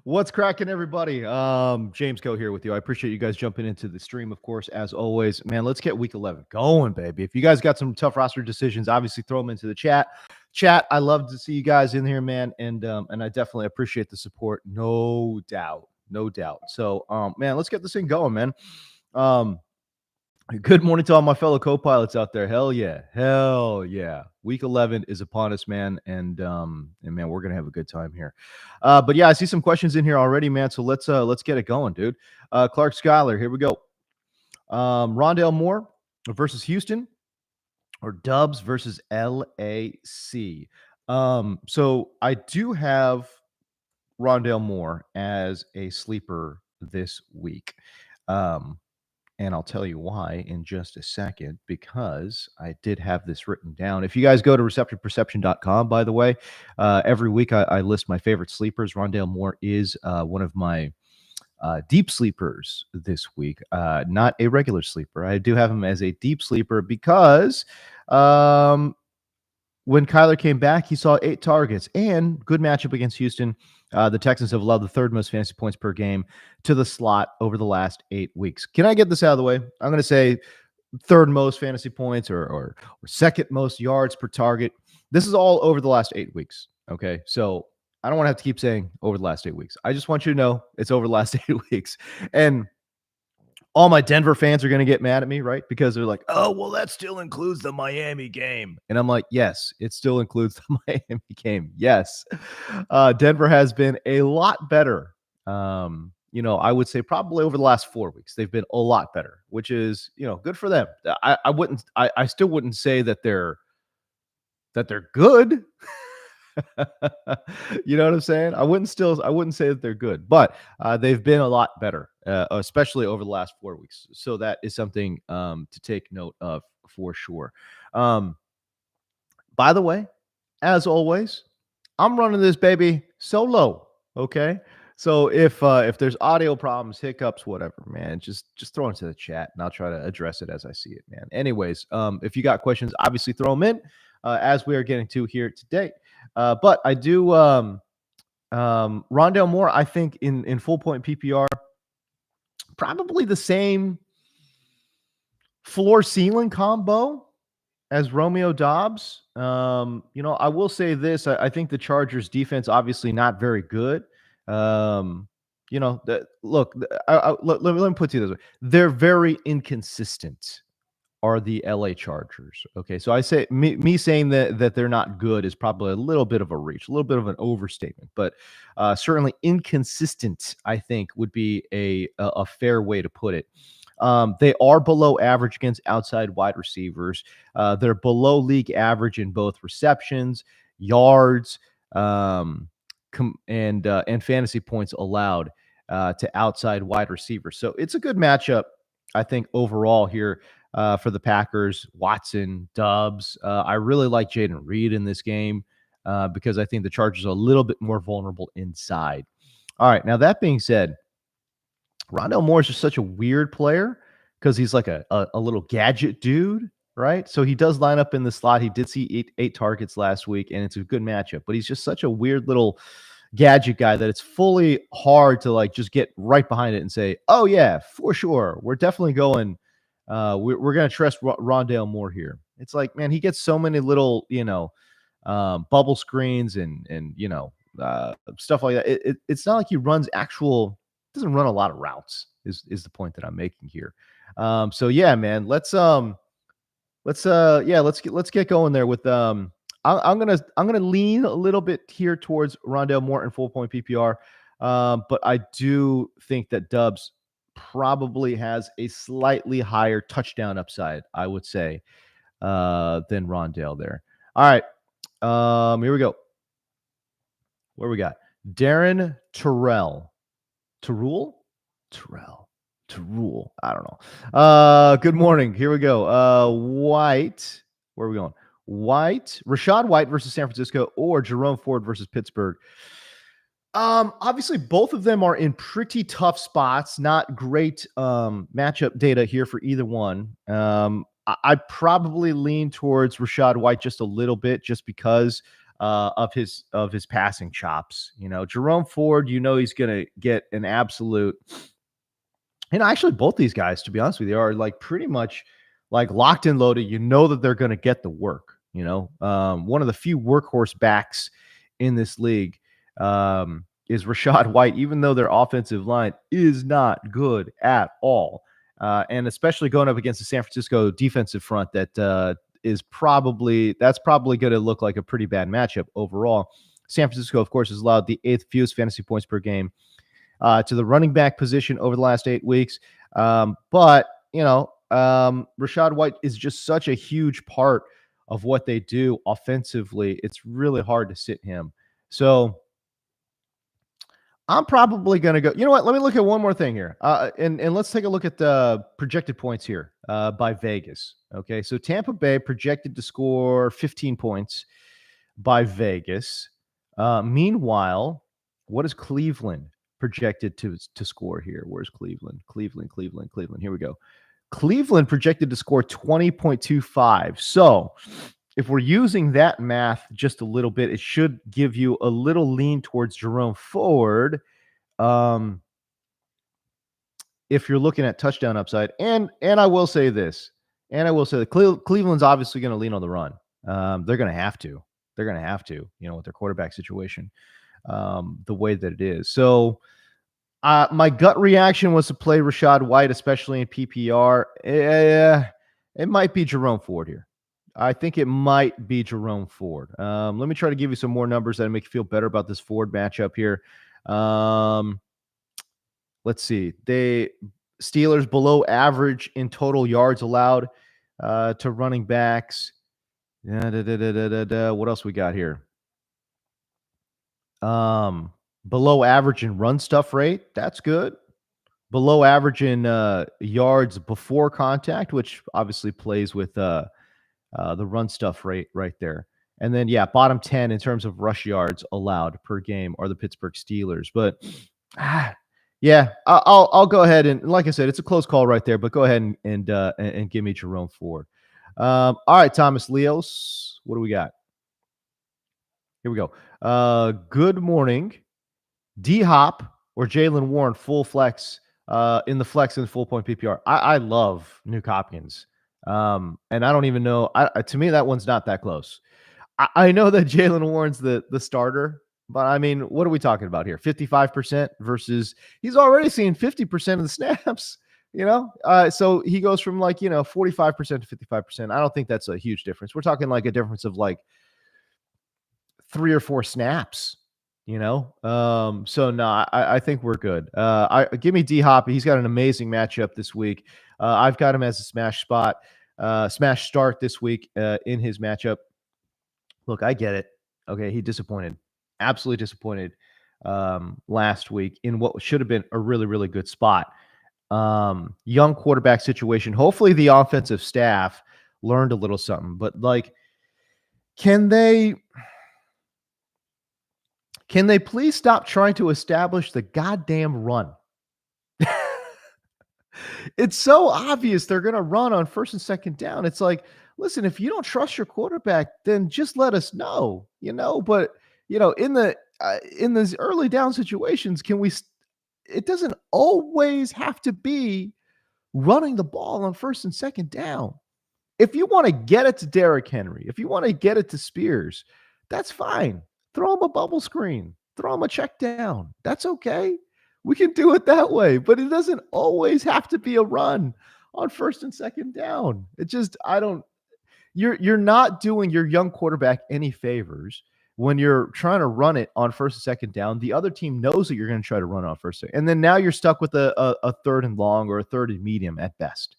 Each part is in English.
What's cracking, everybody? James Co here with you. I appreciate you guys jumping into the stream, of course, as always. Man, let's get week 11 going, baby. If you guys got some tough roster decisions, obviously throw them into the chat. Chat, I love to see you guys in here, man, and I definitely appreciate the support, no doubt, no doubt. So, man, let's get this thing going, man. Good morning to all my fellow co-pilots out there. Hell yeah. Hell yeah. Week 11 is upon us, man. And man, we're going to have a good time here. But yeah, I see some questions in here already, man. So let's get it going, dude. Clark Schuyler, here we go. Rondale Moore versus Houston or Dubs versus LAC. So I do have Rondale Moore as a sleeper this week. And I'll tell you why in just a second, because I did have this written down. If you guys go to receptionperception.com, by the way, every week I list my favorite sleepers. Rondale Moore is one of my deep sleepers this week, not a regular sleeper. I do have him as a deep sleeper because when Kyler came back, he saw 8 targets and good matchup against Houston. The Texans have allowed the third most fantasy points per game to the slot over the last 8 weeks. Can I get this out of the way? I'm going to say third most fantasy points or second most yards per target. This is all over the last 8 weeks. Okay. So I don't want to have to keep saying over the last 8 weeks. I just want you to know it's over the last 8 weeks. And all my Denver fans are going to get mad at me, right? Because they're like, oh, well, that still includes the Miami game. And I'm like, yes, it still includes the Miami game. Yes. Denver has been a lot better. I would say probably over the last 4 weeks, they've been a lot better, which is, good for them. I still wouldn't say that they're good. You know what I'm saying? I wouldn't say that they're good, but they've been a lot better, especially over the last 4 weeks. So that is something to take note of for sure. By the way, as always, I'm running this baby solo. Okay. So if there's audio problems, hiccups, whatever, man, just throw it into the chat and I'll try to address it as I see it, man. Anyways, if you got questions, obviously throw them in as we are getting to here today. But I do Rondale Moore, I think in full point PPR, probably the same floor ceiling combo as Romeo Dobbs. I will say this. I think the Chargers defense obviously not very good. Look, let me put it this way. They're very inconsistent, are the LA Chargers. Okay, so I say me saying that they're not good is probably a little bit of a reach, a little bit of an overstatement, but certainly inconsistent, I think, would be a fair way to put it. They are below average against outside wide receivers. They're below league average in both receptions, yards, and fantasy points allowed to outside wide receivers. So it's a good matchup, I think, overall here for the Packers. Watson, Dobbs. I really like Jaden Reed in this game because I think the Chargers are a little bit more vulnerable inside. All right, now that being said, Rondale Moore is just such a weird player because he's like a little gadget dude, right? So he does line up in the slot. He did see eight targets last week, and it's a good matchup. But he's just such a weird little gadget guy that it's fully hard to like just get right behind it and say, oh, yeah, for sure. We're definitely going. We're going to trust Rondale Moore here. It's like, man, he gets so many little, bubble screens and stuff like that. It's not like he runs doesn't run a lot of routes is the point that I'm making here. So yeah, man, let's get going there with I'm gonna lean a little bit here towards Rondale Moore in full point PPR. But I do think that Dubs probably has a slightly higher touchdown upside, I would say, than Rondale there. All right. Here we go. Where we got? Darren Terrell. Terrell. I don't know. Good morning. Here we go. White. Where are we going? White. Rashad White versus San Francisco or Jerome Ford versus Pittsburgh. Obviously, both of them are in pretty tough spots. Not great matchup data here for either one. I probably lean towards Rashad White just a little bit, just because of his passing chops. Jerome Ford, he's going to get an absolute. Actually, both these guys, to be honest with you, are like pretty much like locked and loaded. You know that they're going to get the work. One of the few workhorse backs in this league is Rashad White, even though their offensive line is not good at all. And especially going up against the San Francisco defensive front that's probably going to look like a pretty bad matchup overall. San Francisco, of course, has allowed the 8th fewest fantasy points per game to the running back position over the last 8 weeks. But Rashad White is just such a huge part of what they do offensively. It's really hard to sit him. So I'm probably going to go. You know what? Let me look at one more thing here. And let's take a look at the projected points here by Vegas. Okay. So Tampa Bay projected to score 15 points by Vegas. Meanwhile, what is Cleveland projected to score here? Where's Cleveland? Cleveland. Here we go. Cleveland projected to score 20.25. So if we're using that math just a little bit, it should give you a little lean towards Jerome Ford. If you're looking at touchdown upside, and I will say this, that Cleveland's obviously going to lean on the run. They're going to have to. With their quarterback situation, the way that it is. So my gut reaction was to play Rashad White, especially in PPR. It might be Jerome Ford here. I think it might be Jerome Ford. Let me try to give you some more numbers that make you feel better about this Ford matchup here. Let's see. Steelers below average in total yards allowed to running backs. What else we got here? Below average in run stuff rate. That's good. Below average in yards before contact, which obviously plays with the run stuff rate right there. And then, bottom 10 in terms of rush yards allowed per game are the Pittsburgh Steelers. But, I'll go ahead and, like I said, it's a close call right there, but go ahead and give me Jerome Ford. All right, Thomas Leos, what do we got? Here we go. Good morning. D-Hop or Jalen Warren full flex in the full point PPR. I love Nuke Hopkins. And I don't even know. To me, that one's not that close. I know that Jalen Warren's the starter, but I mean, what are we talking about here? 55% versus he's already seen 50% of the snaps. So he goes from 45% to 55%. I don't think that's a huge difference. We're talking like a difference of like 3 or 4 snaps. So no, I think we're good. Give me D-Hop. He's got an amazing matchup this week. I've got him as a smash start this week in his matchup. Look, I get it. Okay, he disappointed, absolutely disappointed last week in what should have been a really, really good spot. Young quarterback situation. Hopefully the offensive staff learned a little something, but can they please stop trying to establish the goddamn run? It's so obvious they're going to run on first and second down. It's like, listen, if you don't trust your quarterback, then just let us know, but in these early down situations, it doesn't always have to be running the ball on first and second down. If you want to get it to Derrick Henry, if you want to get it to Spears, that's fine. Throw him a bubble screen. Throw him a check down. That's okay. We can do it that way, but it doesn't always have to be a run on first and second down. You're not doing your young quarterback any favors when you're trying to run it on first and second down. The other team knows that you're going to try to run on first, and then now you're stuck with a third and long or a third and medium at best,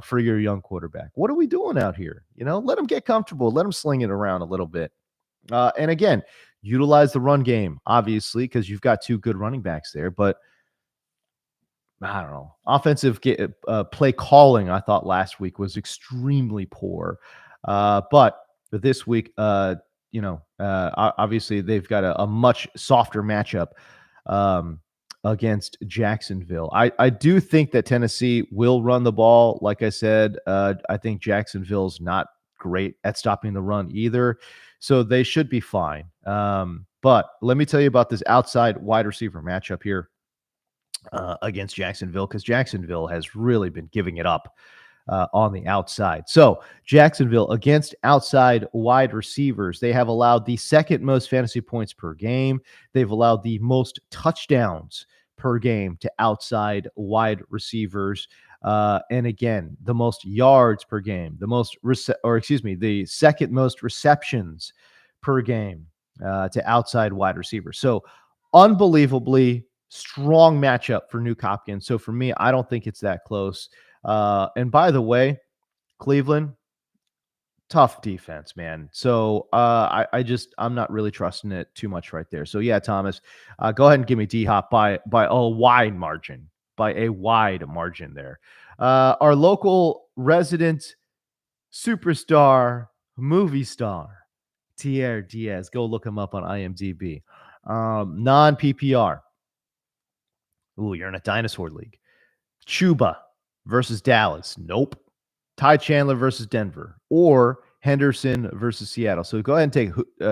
for your young quarterback. What are we doing out here? Let him get comfortable. Let him sling it around a little bit. And again, utilize the run game, obviously, because you've got 2 good running backs there. But I don't know. Offensive play calling, I thought last week was extremely poor. But this week, obviously they've got a much softer matchup against Jacksonville. I do think that Tennessee will run the ball. Like I said, I think Jacksonville's not great at stopping the run either. So they should be fine. But let me tell you about this outside wide receiver matchup here against Jacksonville, because Jacksonville has really been giving it up on the outside. So Jacksonville against outside wide receivers, they have allowed the second most fantasy points per game. They've allowed the most touchdowns per game to outside wide receivers. And again, the most yards per game, the second most receptions per game to outside wide receivers. So unbelievably strong matchup for Nuke Hopkins. So for me, I don't think it's that close. And by the way, Cleveland, tough defense, man. So I'm not really trusting it too much right there. So yeah, Thomas, go ahead and give me D Hop by a wide margin, there. Our local resident superstar, movie star, Tier Diaz. Go look him up on IMDb. Non PPR. Ooh, you're in a dinosaur league. Chuba versus Dallas. Nope. Ty Chandler versus Denver, or Henderson versus Seattle. So go ahead and take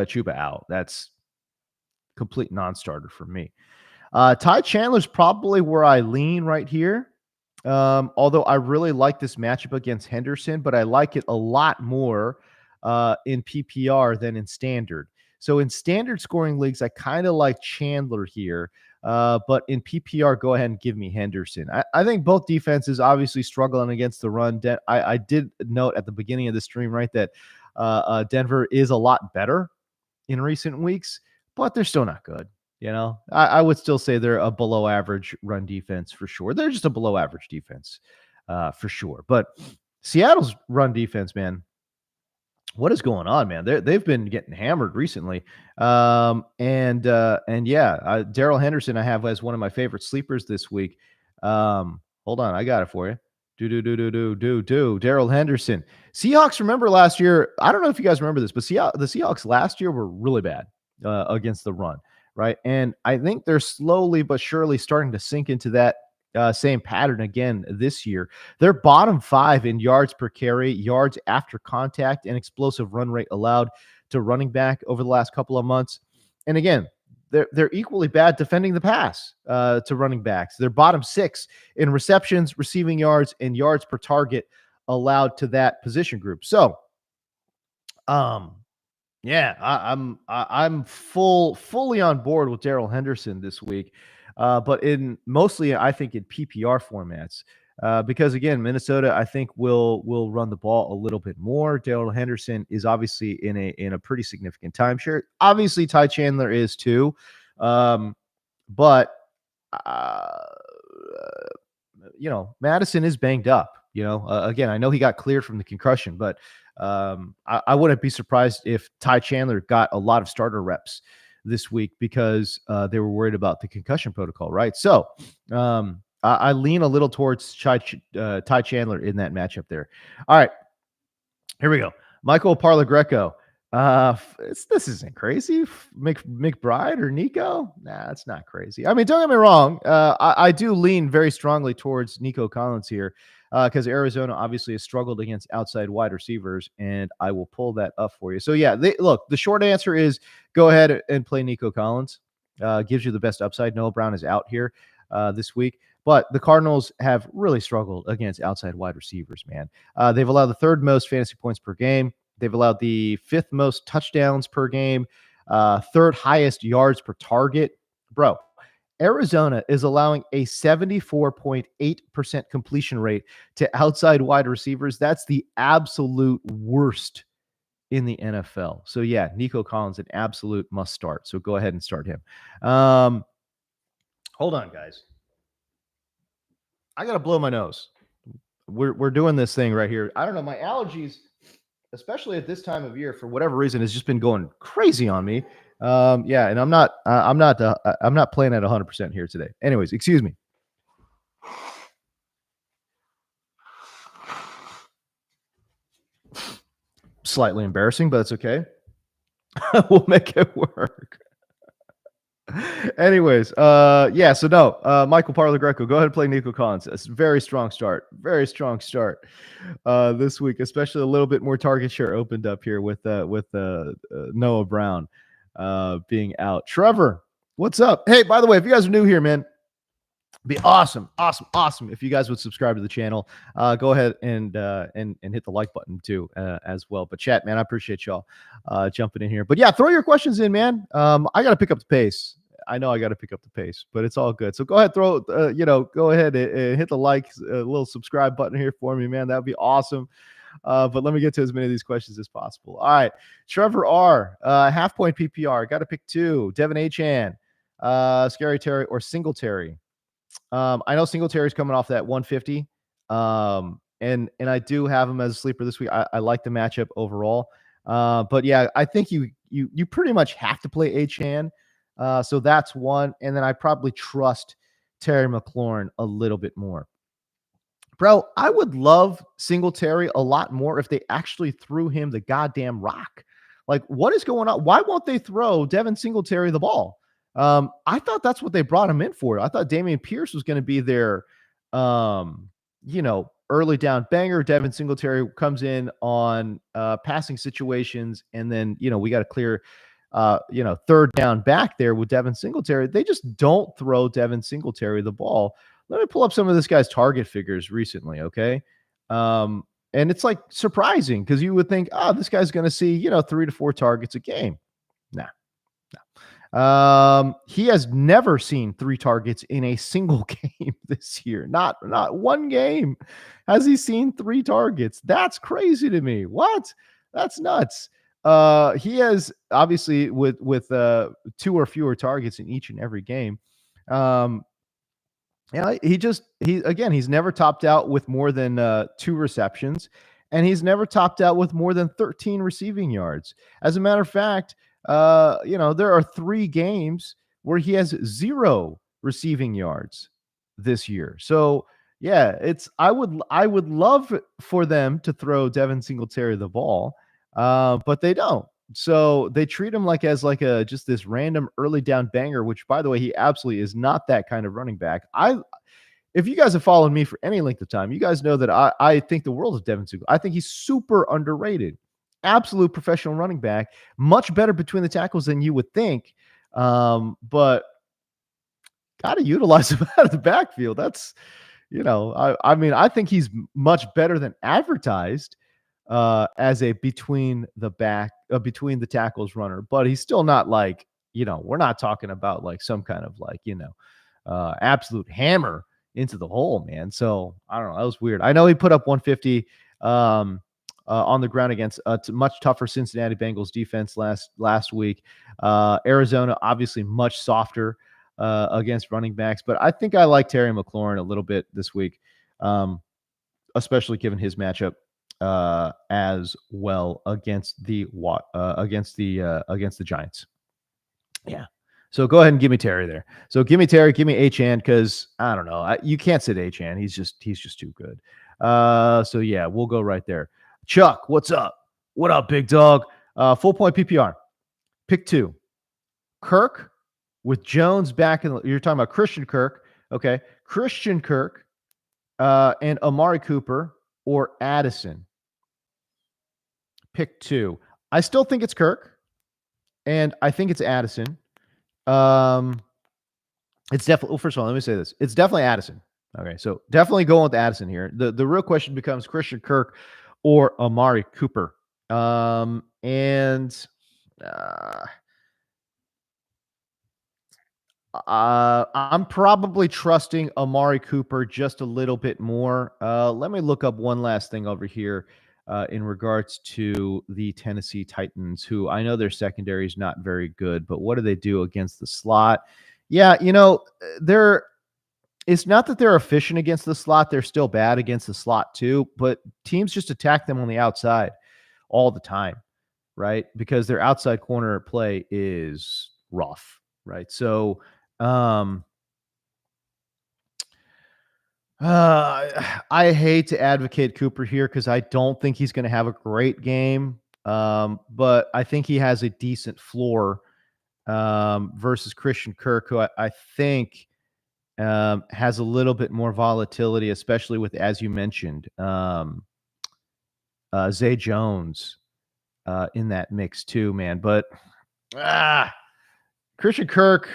Chuba out. That's complete non-starter for me. Ty Chandler's probably where I lean right here. Although I really like this matchup against Henderson, but I like it a lot more in PPR than in standard. So in standard scoring leagues, I kind of like Chandler here. But in PPR, go ahead and give me Henderson. I think both defenses obviously struggling against the run. I did note at the beginning of the stream, right, that Denver is a lot better in recent weeks, but they're still not good. I would still say they're a below average run defense for sure. They're just a below average defense for sure. But Seattle's run defense, man, what is going on, man? They've been getting hammered recently. And yeah, Darrell Henderson I have as one of my favorite sleepers this week. Hold on, I got it for you. Darrell Henderson. Seahawks, remember last year? I don't know if you guys remember this, but the Seahawks last year were really bad against the run, right? And I think they're slowly but surely starting to sink into that same pattern again this year. They're bottom 5 in yards per carry, yards after contact, and explosive run rate allowed to running back over the last couple of months. And again, they're equally bad defending the pass to running backs. They're bottom 6 in receptions, receiving yards, and yards per target allowed to that position group. So, yeah, I'm fully on board with Darrell Henderson this week, but mostly I think in PPR formats. Because again, Minnesota, I think will run the ball a little bit more. Darrell Henderson is obviously in a pretty significant timeshare. Obviously, Ty Chandler is too, but uh, Madison is banged up. Again, I know he got cleared from the concussion, but I wouldn't be surprised if Ty Chandler got a lot of starter reps this week because they were worried about the concussion protocol, right? So I lean a little towards Ty Chandler in that matchup there. All right, here we go. Michael Parla-Greco. This isn't crazy. McBride or Nico? Nah, that's not crazy. I mean, don't get me wrong. I do lean very strongly towards Nico Collins here because Arizona obviously has struggled against outside wide receivers, and I will pull that up for you. So yeah, look, the short answer is go ahead and play Nico Collins. Gives you the best upside. Noah Brown is out here this week. But the Cardinals have really struggled against outside wide receivers, man. They've allowed the third most fantasy points per game. They've allowed the fifth most touchdowns per game, third highest yards per target. Bro, Arizona is allowing a 74.8% completion rate to outside wide receivers. That's the absolute worst in the NFL. So, yeah, Nico Collins, an absolute must start. So go ahead and start him. Hold on, guys. I got to blow my nose. We're doing this thing right here. I don't know. My allergies, especially at this time of year, for whatever reason, has just been going crazy on me. Yeah, and I'm not playing at 100% here today. Anyways, excuse me. Slightly embarrassing, but it's okay. We'll make it work. Anyways, yeah, so no, Michael Parla Greco, go ahead and play Nico Collins. It's a very strong start. Very strong start this week, especially a little bit more target share opened up here with Noah Brown being out. Trevor, what's up? Hey, by the way, if you guys are new here, man, be awesome if you guys would subscribe to the channel. Go ahead and hit the like button too as well. But chat, man, I appreciate y'all jumping in here. But yeah, throw your questions in, man. I got to pick up the pace. I know I got to pick up the pace, but it's all good. So go ahead, go ahead and hit the like, little subscribe button here for me, man. That would be awesome. But let me get to as many of these questions as possible. All right, Trevor R, half point PPR. Got to pick two. Devin Achan, Scary Terry or Singletary. I know Singletary's coming off that 150. And I do have him as a sleeper this week. I like the matchup overall. But yeah, I think you pretty much have to play Achan. So that's one. And then I probably trust Terry McLaurin a little bit more. Bro, I would love Singletary a lot more if they actually threw him the goddamn rock. Like, what is going on? Why won't they throw Devin Singletary the ball? I thought that's what they brought him in for. I thought Damian Pierce was going to be their, early down banger. Devin Singletary comes in on passing situations, and then we got to clear, third down back there with Devin Singletary. They just don't throw Devin Singletary the ball. Let me pull up some of this guy's target figures recently, okay? And it's like surprising because you would think, this guy's going to see 3 to 4 targets a game. Nah. He has never seen 3 targets in a single game this year. Not one game has he seen 3 targets. That's crazy to me. What? That's nuts. He has obviously with 2 or fewer targets in each and every game. He's never topped out with more than 2 receptions, and he's never topped out with more than 13 receiving yards. As a matter of fact, there are 3 games where he has 0 receiving yards this year. So yeah, I would love for them to throw Devin Singletary the ball, but they don't. So they treat him as just this random early down banger, which by the way, he absolutely is not that kind of running back. If you guys have followed me for any length of time, you guys know that I think the world of Devin Singletary. I think he's super underrated. Absolute professional running back, much better between the tackles than you would think. But got to utilize him out of the backfield. That's, I think he's much better than advertised as a between the tackles runner, but he's still not we're not talking about some kind of absolute hammer into the hole, man. So I don't know. That was weird. I know he put up 150 on the ground against a much tougher Cincinnati Bengals defense last week. Arizona, obviously much softer against running backs, but I think I like Terry McLaurin a little bit this week, especially given his matchup as well against the Giants. Yeah. So go ahead and give me Terry there. So give me Terry, give me Achan, because I don't know. You can't sit Achan. He's just too good. So yeah, we'll go right there. Chuck, what's up? What up, big dog? Full point PPR. Pick 2. Kirk with Jones back in. You're talking about Christian Kirk. Okay. Christian Kirk and Amari Cooper or Addison. Pick 2. I still think it's Kirk, and I think it's Addison. It's definitely. Well, first of all, let me say this: it's definitely Addison. Okay, so definitely going with Addison here. The real question becomes Christian Kirk or Amari Cooper. I'm probably trusting Amari Cooper just a little bit more. Let me look up one last thing over here in regards to the Tennessee Titans, who I know their secondary is not very good, but what do they do against the slot? Yeah, it's not that they're efficient against the slot. They're still bad against the slot too, but teams just attack them on the outside all the time, right? Because their outside corner play is rough, right? So, I hate to advocate Cooper here because I don't think he's going to have a great game. But I think he has a decent floor versus Christian Kirk, who I think has a little bit more volatility, especially with, as you mentioned, Zay Jones in that mix too, man. But ah, Christian Kirk,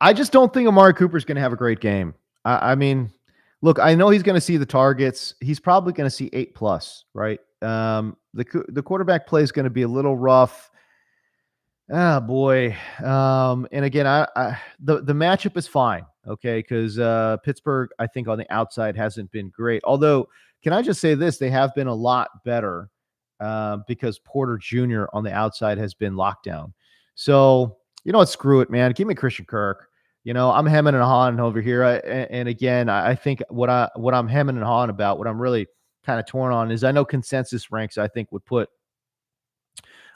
I just don't think Amari Cooper's going to have a great game. I mean, look, I know he's going to see the targets. He's probably going to see 8+, right? The quarterback play is going to be a little rough. Ah, boy. And again, the matchup is fine, okay, because Pittsburgh, I think, on the outside hasn't been great. Although, can I just say this? They have been a lot better because Porter Jr. on the outside has been locked down. So, you know what? Screw it, man. Give me Christian Kirk. You know, I'm hemming and hawing over here. And again, I think what I'm hemming and hawing about, what I'm really kind of torn on is I know consensus ranks, I think, would put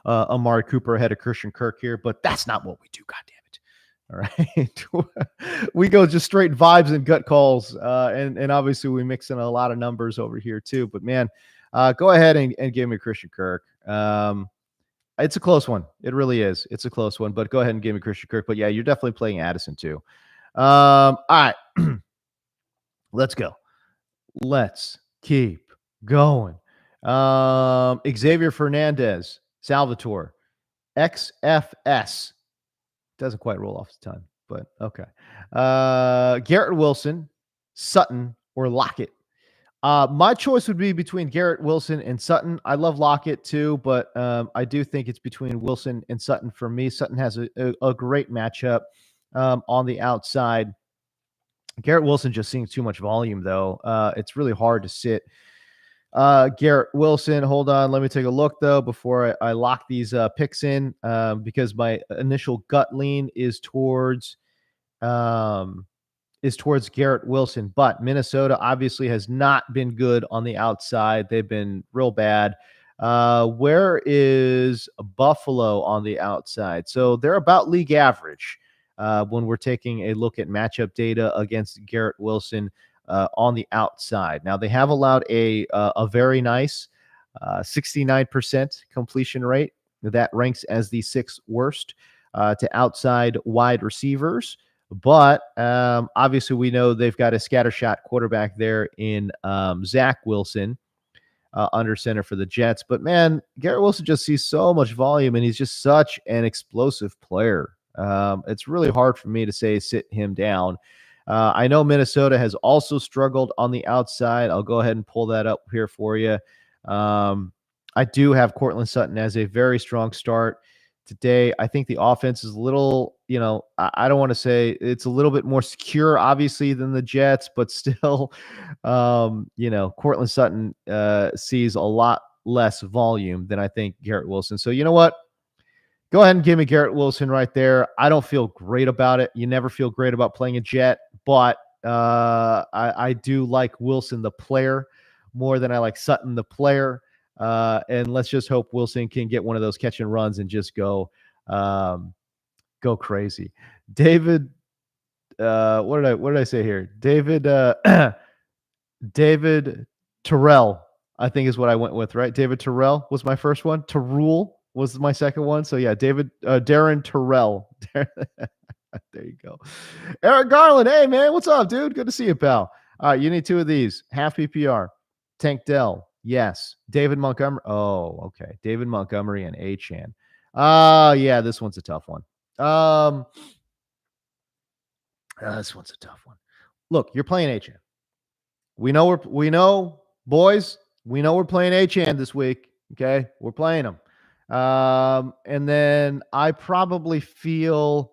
Amari Cooper ahead of Christian Kirk here, but that's not what we do. God damn it. All right. We go just straight vibes and gut calls. And obviously we mix in a lot of numbers over here too, but man, go ahead and give me Christian Kirk. It's a close one. It really is. It's a close one, but go ahead and give me Christian Kirk. But yeah, you're definitely playing Addison too. All right. Let's go. Let's keep going. Xavier Fernandez, Salvatore, XFS. Doesn't quite roll off the tongue, but okay. Garrett Wilson, Sutton, or Lockett. My choice would be between Garrett Wilson and Sutton. I love Lockett too, but I do think it's between Wilson and Sutton for me. Sutton has a great matchup on the outside. Garrett Wilson just seeing too much volume, though. It's really hard to sit Garrett Wilson. Hold on. Let me take a look, though, before I lock these picks in, because my initial gut lean is towards Garrett Wilson. But Minnesota obviously has not been good on the outside. They've been real bad. Where is Buffalo on the outside? So they're about league average when we're taking a look at matchup data against Garrett Wilson on the outside. Now, they have allowed a very nice 69% completion rate. That ranks as the sixth worst to outside wide receivers. But obviously, we know they've got a scattershot quarterback there in Zach Wilson under center for the Jets. But man, Garrett Wilson just sees so much volume, and he's just such an explosive player. It's really hard for me to say sit him down. I know Minnesota has also struggled on the outside. I'll go ahead and pull that up here for you. I do have Cortland Sutton as a very strong start today. I think the offense is a little, I don't want to say it's a little bit more secure, obviously, than the Jets, but still, Cortland Sutton sees a lot less volume than I think Garrett Wilson. So you know what? Go ahead and give me Garrett Wilson right there. I don't feel great about it. You never feel great about playing a Jet, but I do like Wilson, the player, more than I like Sutton, the player. And let's just hope Wilson can get one of those catch and runs and just go crazy. David, what did I say here? David, David Terrell, I think is what I went with, right? David Terrell was my first one. Terrell was my second one. So yeah, Darren Terrell. There you go. Eric Garland. Hey man, what's up, dude? Good to see you, pal. All right, you need two of these. Half PPR. Tank Dell. Yes. David Montgomery. Oh, okay. David Montgomery and Achane. Yeah, this one's a tough one. This one's a tough one. Look, you're playing Achane. We know, boys, we know we're playing Achane this week. Okay. We're playing them. And then I probably feel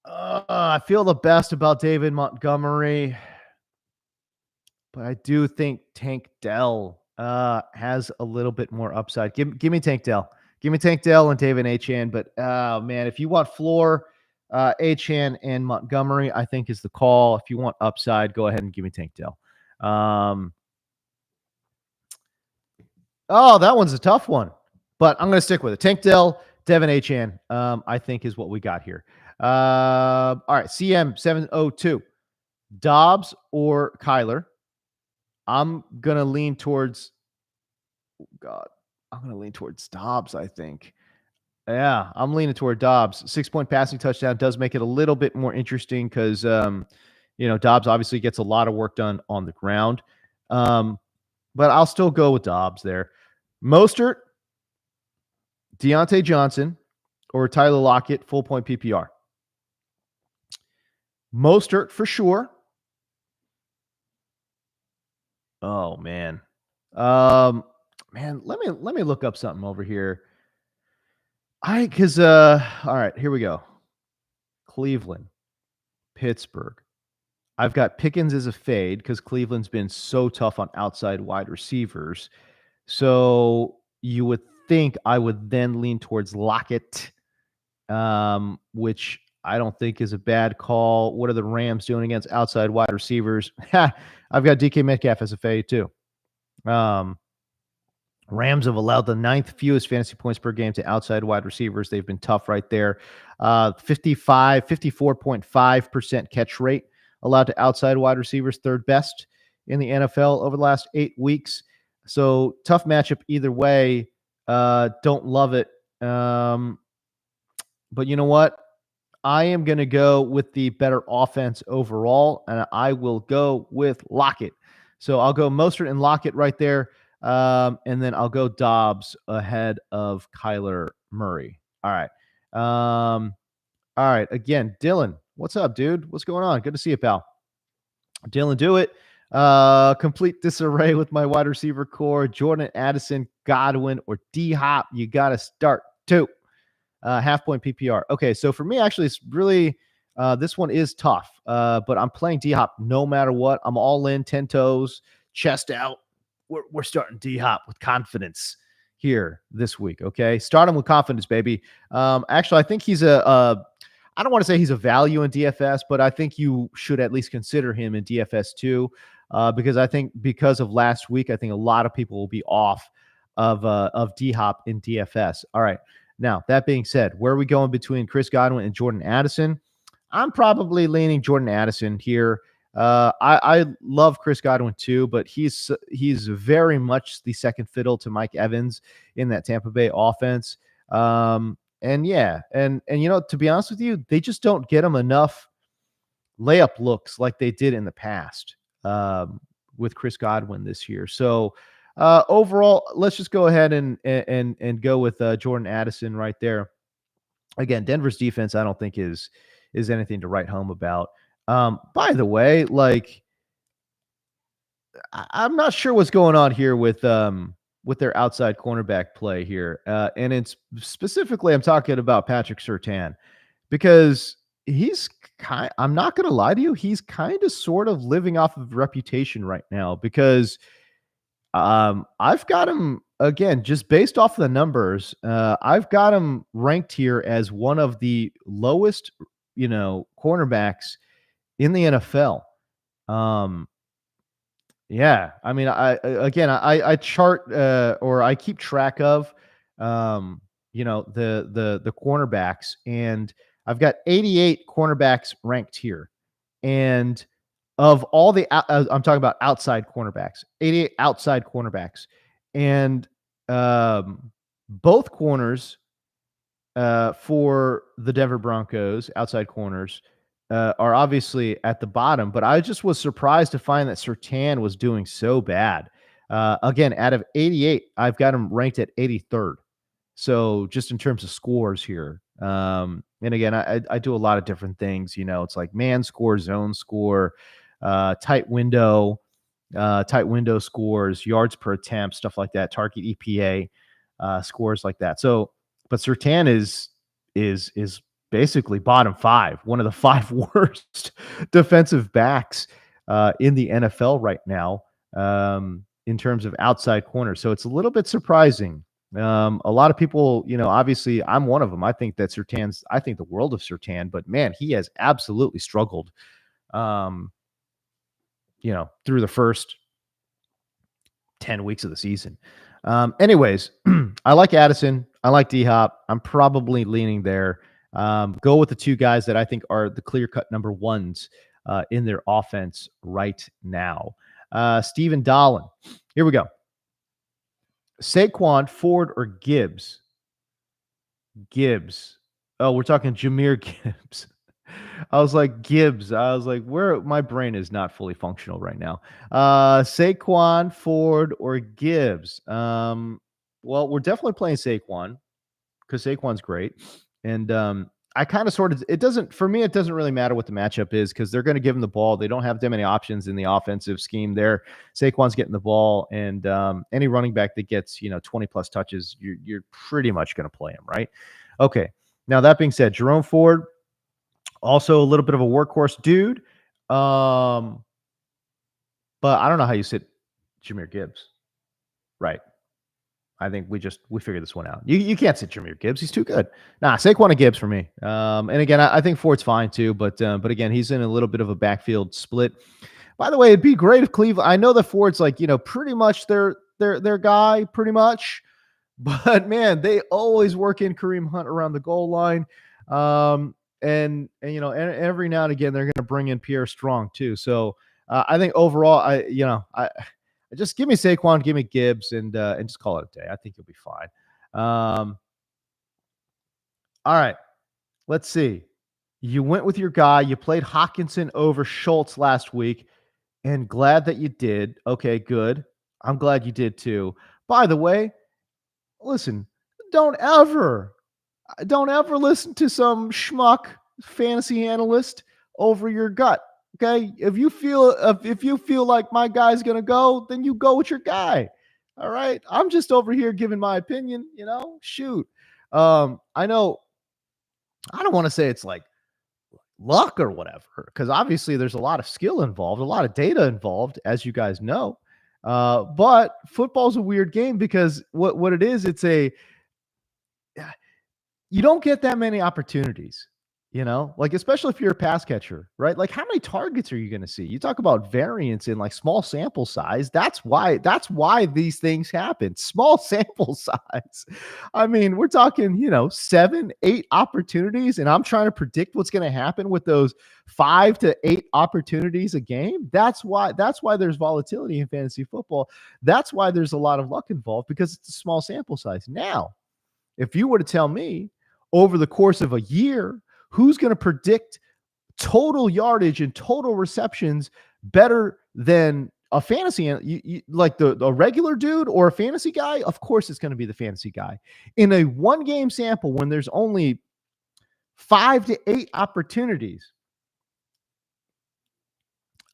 the best about David Montgomery, but I do think Tank Dell has a little bit more upside. Give me Tank Dell. Give me Tank Dell and David Achane. But man, if you want floor, Achane and Montgomery, I think is the call. If you want upside, go ahead and give me Tank Dell. That one's a tough one, but I'm going to stick with it. Tank Dell, Devin Achane, I think is what we got here. All right, CM702, Dobbs or Kyler. I'm going to lean towards Dobbs, I think. Yeah, I'm leaning toward Dobbs. 6-point passing touchdown does make it a little bit more interesting because, Dobbs obviously gets a lot of work done on the ground. Um, but I'll still go with Dobbs there. Mostert, Deontay Johnson, or Tyler Lockett, full point PPR. Mostert for sure. Oh man. Um, man, let me look up something over here. All right, here we go. Cleveland, Pittsburgh. I've got Pickens as a fade because Cleveland's been so tough on outside wide receivers. So you would think I would then lean towards Lockett, which I don't think is a bad call. What are the Rams doing against outside wide receivers? I've got DK Metcalf as a fade too. Um, Rams have allowed the ninth fewest fantasy points per game to outside wide receivers. They've been tough right there. 54.5% catch rate allowed to outside wide receivers, third best in the NFL over the last 8 weeks. So tough matchup either way. Don't love it. But you know what? I am going to go with the better offense overall, and I will go with Lockett. So I'll go Mostert and Lockett right there. And then I'll go Dobbs ahead of Kyler Murray. All right. All right. Again, Dylan, what's up, dude? What's going on? Good to see you, pal. Dylan, do it. Complete disarray with my wide receiver core. Jordan Addison, Godwin, or D Hop. You got to start two. Half point PPR. Okay, so for me, actually, it's really this one is tough. But I'm playing D Hop no matter what. I'm all in, 10 toes, chest out. We're starting D Hop with confidence here this week. Okay, start him with confidence, baby. Actually, I think he's I don't want to say he's a value in DFS, but I think you should at least consider him in DFS too, because I think because of last week, I think a lot of people will be off of D Hop in DFS. All right. Now, that being said, where are we going between Chris Godwin and Jordan Addison? I'm probably leaning Jordan Addison here. I love Chris Godwin too, but he's very much the second fiddle to Mike Evans in that Tampa Bay offense. And yeah, and to be honest with you, they just don't get him enough layup looks like they did in the past with Chris Godwin this year. So overall, let's just go ahead and go with Jordan Addison right there. Again, Denver's defense, I don't think is anything to write home about. By the way, like I'm not sure what's going on here with their outside cornerback play here, and it's specifically I'm talking about Patrick Surtain because he's I'm not going to lie to you, he's kind of sort of living off of reputation right now because I've got him again, just based off the numbers. I've got him ranked here as one of the lowest, cornerbacks in the NFL. Yeah, I mean, I chart or I keep track of, the cornerbacks, and I've got 88 cornerbacks ranked here, and of all the I'm talking about outside cornerbacks, 88 outside cornerbacks, and both corners for the Denver Broncos, outside corners, are obviously at the bottom. But I just was surprised to find that Surtain was doing so bad. Again, out of 88, I've got him ranked at 83rd. So just in terms of scores here. And again, I do a lot of different things. It's like man score, zone score, tight window scores, yards per attempt, stuff like that, target EPA, scores like that. So, but Surtain is basically bottom five, one of the five worst defensive backs in the NFL right now, in terms of outside corners. So it's a little bit surprising. A lot of people, obviously I'm one of them. I think the world of Surtain, but man, he has absolutely struggled, through the first 10 weeks of the season. Anyways, I like Addison. I like D-Hop. I'm probably leaning there. Go with the two guys that I think are the clear-cut number ones in their offense right now. Stephen Dolan. Here we go. Saquon, Ford, or Gibbs? Gibbs. Oh, we're talking Jameer Gibbs. I was like, Gibbs. I was like, where my brain is not fully functional right now. Saquon, Ford, or Gibbs? Well, we're definitely playing Saquon because Saquon's great. And I kind of sort of it doesn't for me, it doesn't really matter what the matchup is because they're going to give him the ball. They don't have that many options in the offensive scheme there. Saquon's getting the ball, and any running back that gets 20 plus touches, you're pretty much going to play him, right? Okay. Now that being said, Jerome Ford, also a little bit of a workhorse dude. Um, but I don't know how you sit Jameer Gibbs. Right. I think we figured this one out. You can't sit Jameer Gibbs. He's too good. Nah, Saquon and Gibbs for me. And again, I think Ford's fine too, but again, he's in a little bit of a backfield split. By the way, it'd be great if Cleveland. I know that Ford's like pretty much their guy, pretty much. But man, they always work in Kareem Hunt around the goal line. And every now and again they're going to bring in Pierre Strong too. So I think overall, I just give me Saquon, give me Gibbs, and just call it a day. I think you'll be fine. All right, let's see. You went with your guy. You played Hawkinson over Schultz last week, and glad that you did. Okay, good. I'm glad you did too. By the way, listen, don't ever don't ever listen to some schmuck fantasy analyst over your gut. Okay, if you feel like my guy's gonna go, then you go with your guy. All right, I'm just over here giving my opinion. Shoot. I know. I don't want to say it's like luck or whatever, because obviously there's a lot of skill involved, a lot of data involved, as you guys know. But football's a weird game because what it is, you don't get that many opportunities, like especially if you're a pass catcher, right? Like how many targets are you going to see? You talk about variance in like small sample size. That's why these things happen. Small sample size. I mean, we're talking, 7, 8 opportunities, and I'm trying to predict what's going to happen with those 5 to 8 opportunities a game. That's why there's volatility in fantasy football. That's why there's a lot of luck involved because it's a small sample size. Now, if you were to tell me over the course of a year, who's going to predict total yardage and total receptions better than a fantasy, like the regular dude or a fantasy guy? Of course, it's going to be the fantasy guy. In a 1-game sample, when there's only 5 to 8 opportunities,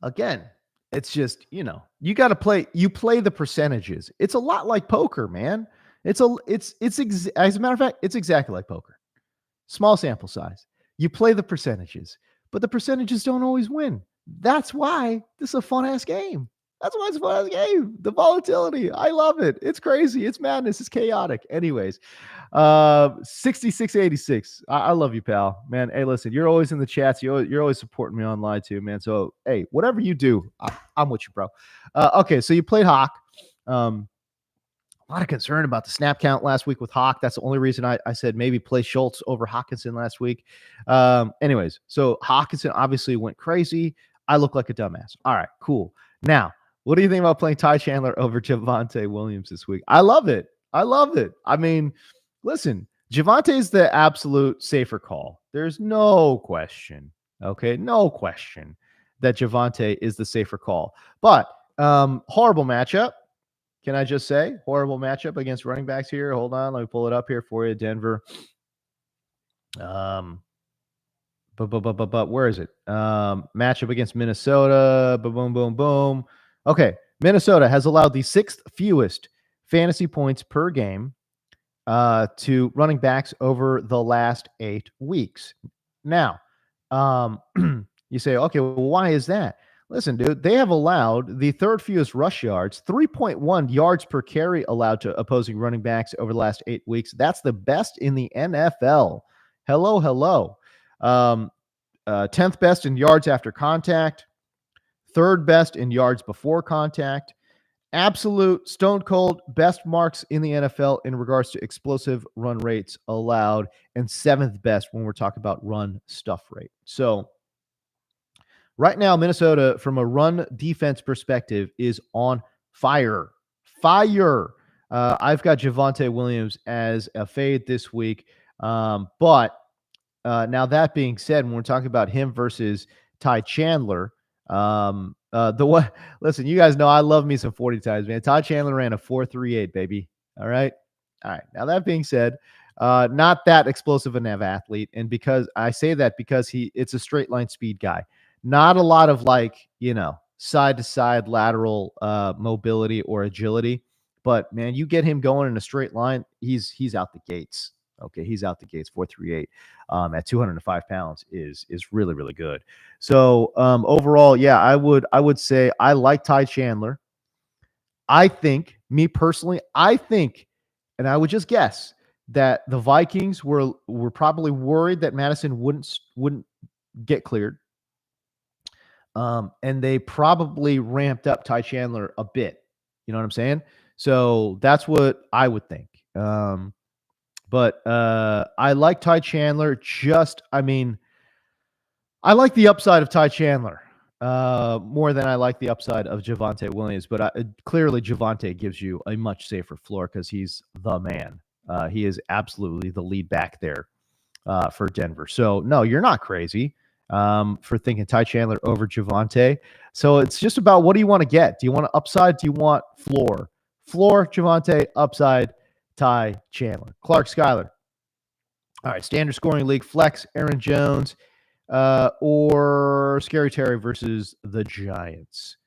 again, it's just, you got to play the percentages. It's a lot like poker, man. As a matter of fact, it's exactly like poker. Small sample size. You play the percentages, but the percentages don't always win. That's why this is a fun ass game. That's why it's a fun ass game. The volatility. I love it. It's crazy. It's madness. It's chaotic. Anyways, 6686. I love you, pal. Man, hey, listen, you're always in the chats. You're always supporting me online too, man. So, hey, whatever you do, I'm with you, bro. Okay, so you played Hawk. A lot of concern about the snap count last week with Hawk. That's the only reason I said maybe play Schultz over Hawkinson last week. Anyways, so Hawkinson obviously went crazy. I look like a dumbass. All right, cool. Now, what do you think about playing Ty Chandler over Javonte Williams this week? I love it. I mean, listen, Javonte is the absolute safer call. There's no question. Okay, no question that Javonte is the safer call. But horrible matchup. Can I just say horrible matchup against running backs here? Hold on, let me pull it up here for you. Denver. But where is it? Matchup against Minnesota. Boom, boom, boom. Okay, Minnesota has allowed the 6th fewest fantasy points per game to running backs over the last 8 weeks. Now, you say, okay, well, why is that? Listen, dude, they have allowed the 3rd fewest rush yards, 3.1 yards per carry allowed to opposing running backs over the last 8 weeks. That's the best in the NFL. Hello. 10th best in yards after contact, 3rd best in yards before contact, absolute stone cold best marks in the NFL in regards to explosive run rates allowed, and 7th best when we're talking about run stuff rate. So, right now, Minnesota, from a run defense perspective, is on fire. I've got Javonte Williams as a fade this week. But now that being said, when we're talking about him versus Ty Chandler, the one listen, you guys know I love me some 40 times, man. Ty Chandler ran a 4.38, baby. All right. All right. Now that being said, not that explosive an athlete. And because I say that because it's a straight line speed guy, not a lot of side to side lateral mobility or agility. But man, you get him going in a straight line, he's out the gates. Okay, he's out the gates. 4.38 at 205 pounds is really really good. So overall, yeah, I would say I like Ty Chandler. I think, me personally, and I would just guess that the Vikings were probably worried that Madison wouldn't get cleared, and they probably ramped up Ty Chandler a bit. You know what I'm saying? So that's what I would think. But I like Ty Chandler. I like the upside of Ty Chandler more than I like the upside of Javonte Williams. But clearly, Javonte gives you a much safer floor because he's the man. He is absolutely the lead back there for Denver. So, no, you're not crazy for thinking Ty Chandler over Javonte. So it's just about what do you want to get? Do you want upside? Do you want floor? Floor, Javonte, upside, Ty Chandler. Clark Schuyler. All right, standard scoring league, flex, Aaron Jones, or Scary Terry versus the Giants.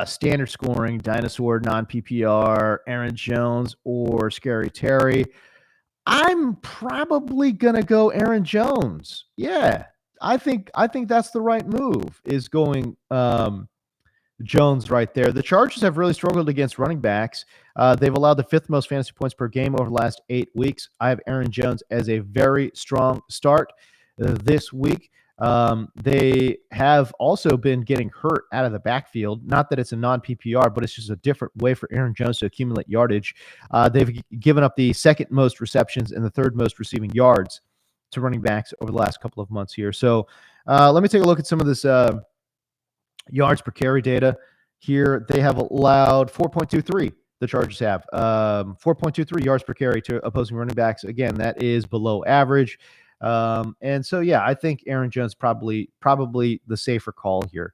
Standard scoring, dinosaur, non-PPR, Aaron Jones or Scary Terry. I'm probably gonna go Aaron Jones. Yeah, I think that's the right move. Is going Jones right there. The Chargers have really struggled against running backs. They've allowed the fifth most fantasy points per game over the last 8 weeks. I have Aaron Jones as a very strong start this week. They have also been getting hurt out of the backfield. Not that it's a non-PPR, but it's just a different way for Aaron Jones to accumulate yardage. They've given up the second most receptions and the third most receiving yards to running backs over the last couple of months here. So let me take a look at some of this yards per carry data here. They have allowed 4.23. The Chargers have 4.23 yards per carry to opposing running backs. Again, that is below average. And so, yeah, I think Aaron Jones probably the safer call here.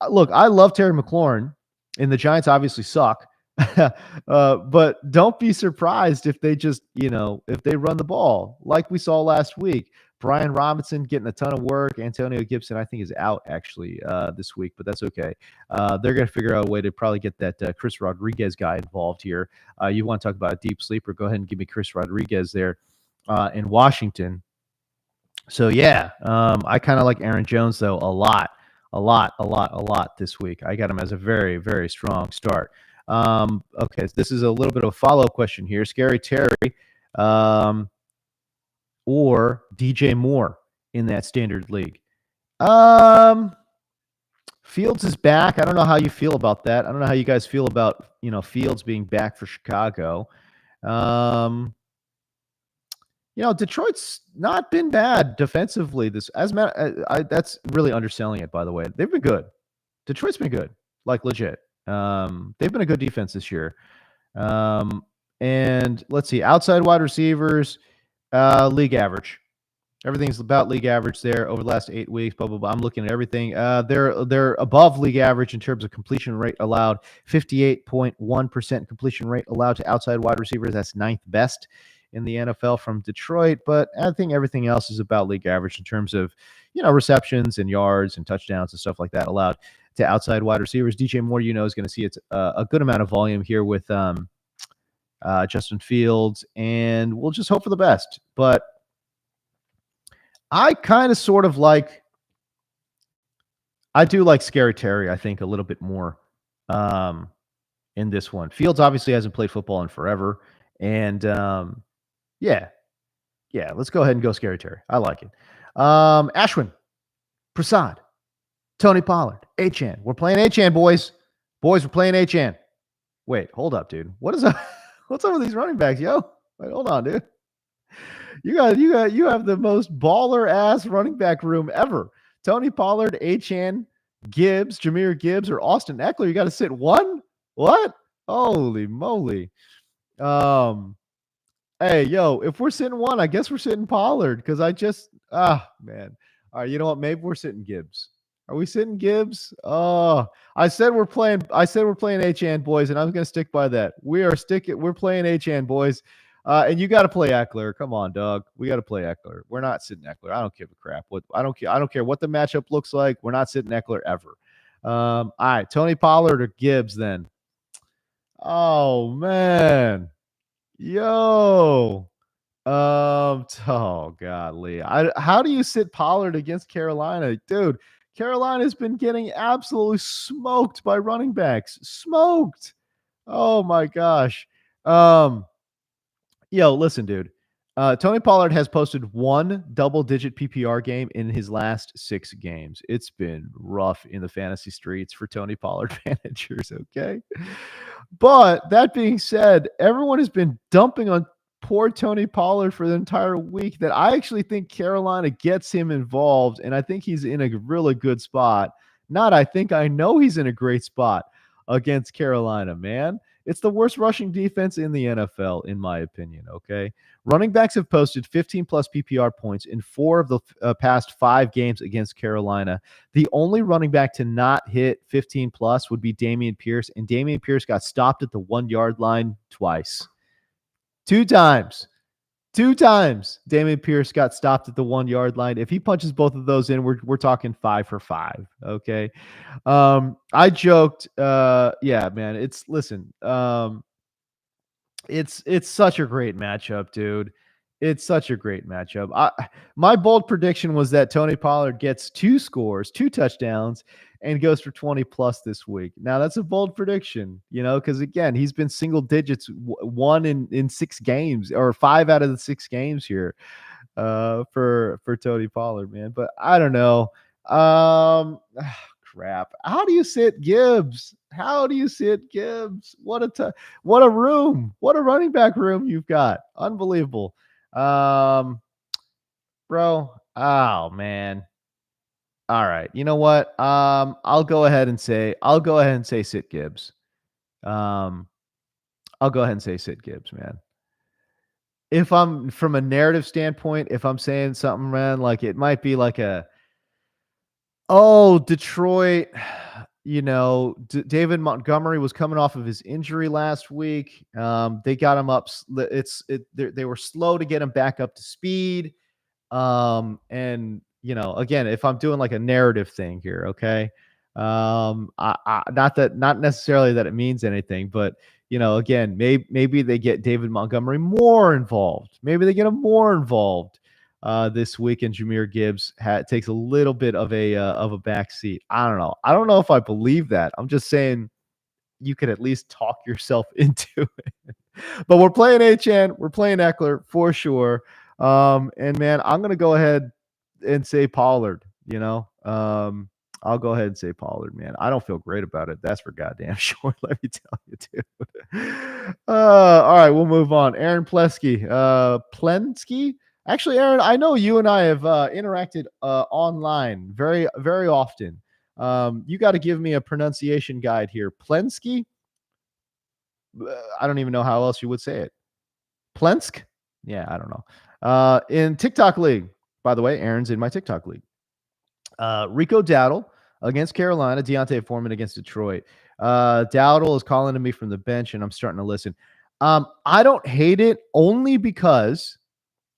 Look, I love Terry McLaurin, and the Giants obviously suck. But don't be surprised if they just, if they run the ball like we saw last week. Brian Robinson getting a ton of work. Antonio Gibson, I think, is out actually this week, but that's okay. They're going to figure out a way to probably get that Chris Rodriguez guy involved here. You want to talk about a deep sleeper? Go ahead and give me Chris Rodriguez there in Washington. So, yeah, I kind of like Aaron Jones, though, a lot this week. I got him as a very, very strong start. Okay, so this is a little bit of a follow-up question here. Scary Terry or DJ Moore in that standard league. Fields is back. I don't know how you feel about that. I don't know how you guys feel about, Fields being back for Chicago. Detroit's not been bad defensively. That's really underselling it, by the way. They've been good. Detroit's been good, like legit. They've been a good defense this year. And let's see, outside wide receivers, league average. Everything's about league average there over the last 8 weeks. Blah blah blah. I'm looking at everything. They're above league average in terms of completion rate allowed. 58.1% completion rate allowed to outside wide receivers. That's ninth best in the NFL from Detroit. But I think everything else is about league average in terms of receptions and yards and touchdowns and stuff like that allowed to outside wide receivers. DJ Moore, is going to see a good amount of volume here with Justin Fields, and we'll just hope for the best. But I kind of sort of I do like Scary Terry, I think, a little bit more in this one. Fields obviously hasn't played football in forever. And yeah, let's go ahead and go Scary Terry. I like it. Ashwin, Prasad, Tony Pollard, Achane. We're playing Achane, boys. We're playing Achane. Wait, hold up, dude. What's up with these running backs, yo? Wait, hold on, dude. You have the most baller ass running back room ever. Tony Pollard, Achane, Gibbs, Jahmyr Gibbs, or Austin Eckler. You got to sit one? What? Holy moly. Hey, yo, if we're sitting one, I guess we're sitting Pollard because man. All right, you know what? Maybe we're sitting Gibbs. Are we sitting Gibbs? Oh, I said we're playing H-An boys, and I'm gonna stick by that. We're playing H-An boys. And you got to play Eckler. Come on, dog. We got to play Eckler. We're not sitting Eckler. I don't give a crap. I don't care what the matchup looks like. We're not sitting Eckler ever. All right, Tony Pollard or Gibbs then. Oh man. Yo. Oh golly. How do you sit Pollard against Carolina? Dude, Carolina's been getting absolutely smoked by running backs. Smoked. Oh my gosh. Um, Yo, listen, dude. Tony Pollard has posted one double-digit PPR game in his last 6 games. It's been rough in the fantasy streets for Tony Pollard managers, okay? But that being said, everyone has been dumping on poor Tony Pollard for the entire week that I actually think Carolina gets him involved, and I think he's in a really good spot. I know he's in a great spot against Carolina, man. It's the worst rushing defense in the NFL, in my opinion. Okay. Running backs have posted 15 plus PPR points in 4 of the past 5 games against Carolina. The only running back to not hit 15 plus would be Dameon Pierce, and Dameon Pierce got stopped at the 1-yard line twice. 2 times. 2 times Dameon Pierce got stopped at the 1-yard line. If he punches both of those in, we're talking 5 for 5. Okay. I joked, yeah, man. It's such a great matchup, dude. It's such a great matchup. My bold prediction was that Tony Pollard gets 2 scores, 2 touchdowns, and goes for 20 plus this week. Now that's a bold prediction, because again, he's been single digits one in 6 games or 5 out of the 6 games here for Tony Pollard, man. But I don't know. Crap. How do you sit Gibbs? How do you sit Gibbs? What a room. What a running back room you've got. Unbelievable. Bro. Oh man. All right. You know what? I'll go ahead and say sit Gibbs. I'll go ahead and say sit Gibbs, man. If I'm from a narrative standpoint, if I'm saying something, man, like it might be like Detroit, David Montgomery was coming off of his injury last week. They got him up. They were slow to get him back up to speed. And again, if I'm doing like a narrative thing here, okay. Not necessarily that it means anything, but again, maybe they get David Montgomery more involved. Maybe they get him more involved this week, and Jahmyr Gibbs takes a little bit of a back seat. I don't know. I don't know if I believe that. I'm just saying you could at least talk yourself into it. But we're playing H-N. We're playing Eckler for sure. And man, I'm gonna go ahead and say Pollard. I'll go ahead and say Pollard, man. I don't feel great about it. That's for goddamn sure. Let me tell you, dude. All right, we'll move on. Aaron Plesky. Plensky? Actually, Aaron, I know you and I have interacted online very, very often. You got to give me a pronunciation guide here. Plensky? I don't even know how else you would say it. Plensk? Yeah, I don't know. In TikTok League, by the way, Aaron's in my TikTok League. Rico Dowdle against Carolina, Deontay Foreman against Detroit. Dowdle is calling to me from the bench, and I'm starting to listen. I don't hate it only because,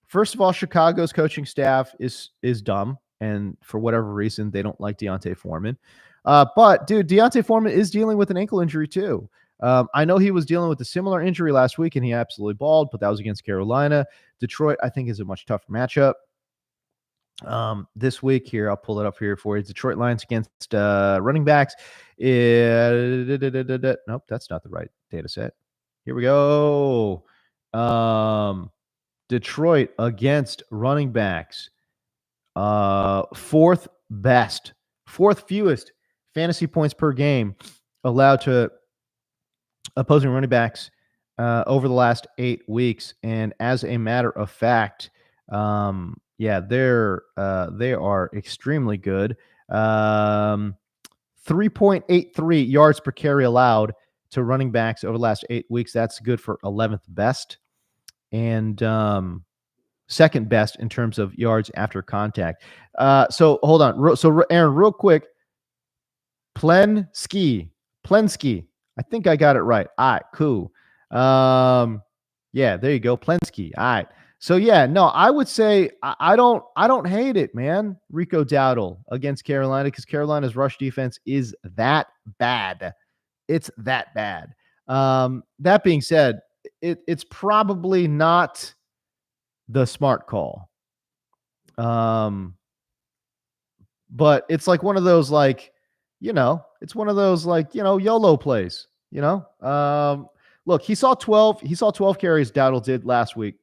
first of all, Chicago's coaching staff is dumb, and for whatever reason, they don't like Deontay Foreman. But, dude, Deontay Foreman is dealing with an ankle injury, too. I know he was dealing with a similar injury last week, and he absolutely balled, but that was against Carolina. Detroit, I think, is a much tougher matchup. This week here, I'll pull it up here for you. Detroit Lions against running backs. Nope, that's not the right data set. Here we go. Detroit against running backs. Fourth fewest fantasy points per game allowed to opposing running backs over the last 8 weeks. And as a matter of fact, they are extremely good. 3.83 yards per carry allowed to running backs over the last 8 weeks. That's good for 11th best. and second best in terms of yards after contact. So hold on. Aaron, real quick, Plensky. Plensky. I think I got it right. All right, cool. Yeah, there you go. Plensky. All right. So yeah, no, I would say I don't hate it, man. Rico Dowdle against Carolina because Carolina's rush defense is that bad. It's that bad. That being said, it's probably not the smart call. But it's like one of those it's one of those YOLO plays, look, he saw 12 carries Dowdle did last week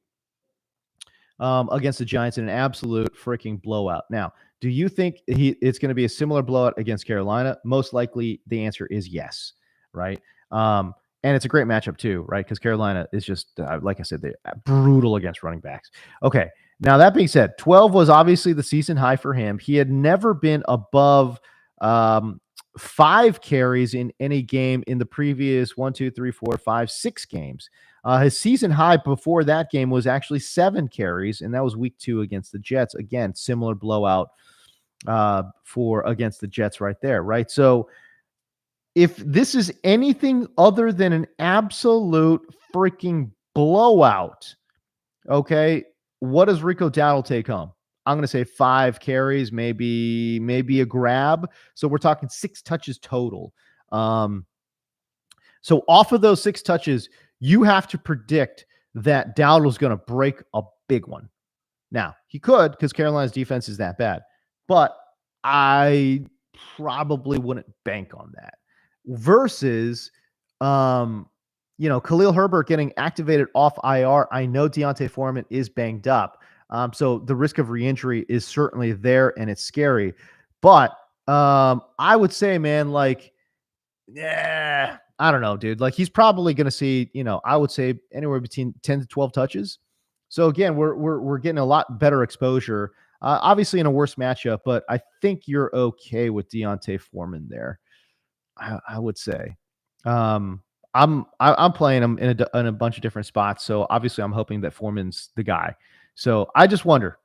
against the Giants in an absolute freaking blowout. Now, do you think it's going to be a similar blowout against Carolina? Most likely the answer is yes, right? And it's a great matchup too, right? Because Carolina is just, like I said, they're brutal against running backs. Okay, now that being said, 12 was obviously the season high for him. He had never been above 5 carries in any game in the previous 1, 2, 3, 4, 5, 6 games. His season high before that game was actually 7 carries, and that was week 2 against the Jets. Again, similar blowout for against the Jets right there, right? So if this is anything other than an absolute freaking blowout, okay, what does Rico Dowdle take home? I'm going to say 5 carries, maybe a grab. So we're talking 6 touches total. So off of those 6 touches, you have to predict that Dowdle's going to break a big one. Now, he could because Carolina's defense is that bad, but I probably wouldn't bank on that. Versus, Khalil Herbert getting activated off IR. I know Deontay Foreman is banged up. So the risk of re-injury is certainly there and it's scary. But I would say, man, I don't know, dude. Like he's probably going to see, I would say anywhere between 10 to 12 touches. So again, we're getting a lot better exposure. Obviously in a worse matchup, but I think you're okay with Deontay Foreman there. I would say. I'm playing him in a bunch of different spots, so obviously I'm hoping that Foreman's the guy. So I just wonder,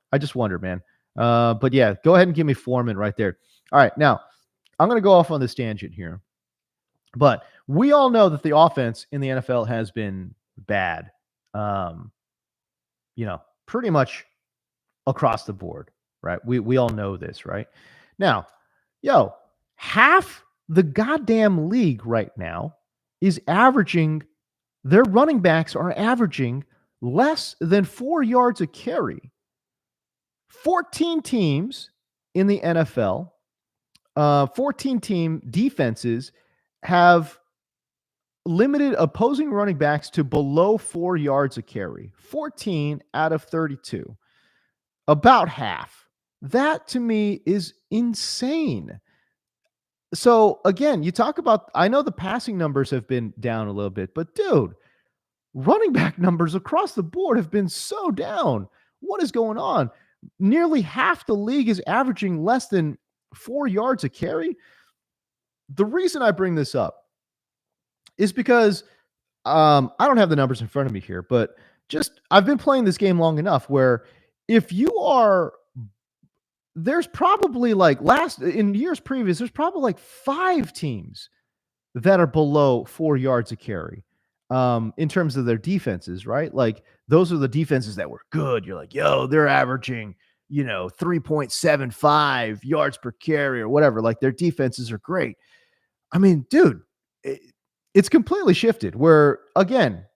man. But yeah, go ahead and give me Foreman right there. All right, now I'm going to go off on this tangent here, but we all know that the offense in the NFL has been bad. Pretty much across the board, right? We all know this, right? Now, half the goddamn league right now is averaging, their running backs are averaging less than 4 yards a carry. 14 teams in the NFL, 14 team defenses have limited opposing running backs to below 4 yards a carry. 14 out of 32. About half. That to me is insane. So again, you talk about, I know the passing numbers have been down a little bit, but dude, running back numbers across the board have been so down. What is going on? Nearly half the league is averaging less than 4 yards a carry. The reason I bring this up is because I don't have the numbers in front of me here, but just I've been playing this game long enough where if you are, there's probably in years previous, there's probably 5 teams that are below 4 yards a carry in terms of their defenses, right? Like those are the defenses that were good. You're like, they're averaging, 3.75 yards per carry or whatever. Like their defenses are great. I mean, dude, it's completely shifted where, again,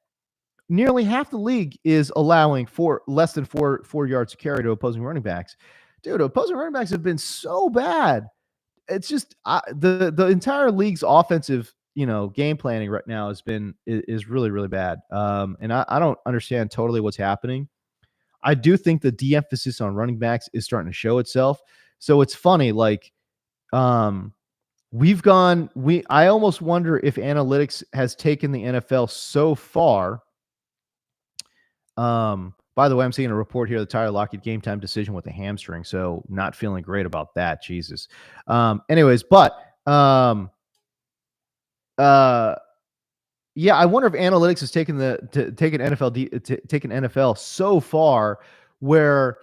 nearly half the league is allowing for less than 4 yards a carry to opposing running backs. Dude, opposing running backs have been so bad. It's just the entire league's offensive, game planning right now is really, really bad. And I don't understand totally what's happening. I do think the de-emphasis on running backs is starting to show itself. So it's funny, I almost wonder if analytics has taken the NFL so far. By the way, I'm seeing a report here, the Tyler Lockett game time decision with a hamstring. So not feeling great about that. Jesus. Anyways, but Yeah, I wonder if analytics has taken taken NFL so far where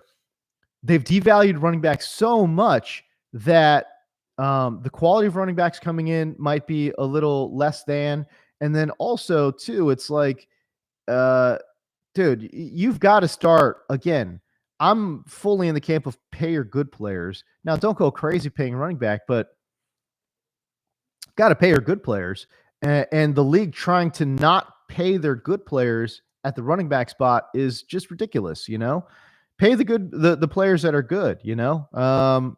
they've devalued running backs so much that the quality of running backs coming in might be a little less than. And then also, too, it's like, uh, dude, you've got to start again. I'm fully in the camp of pay your good players. Now, don't go crazy paying running back, but got to pay your good players. And the league trying to not pay their good players at the running back spot is just ridiculous, you know? Pay the players that are good, you know?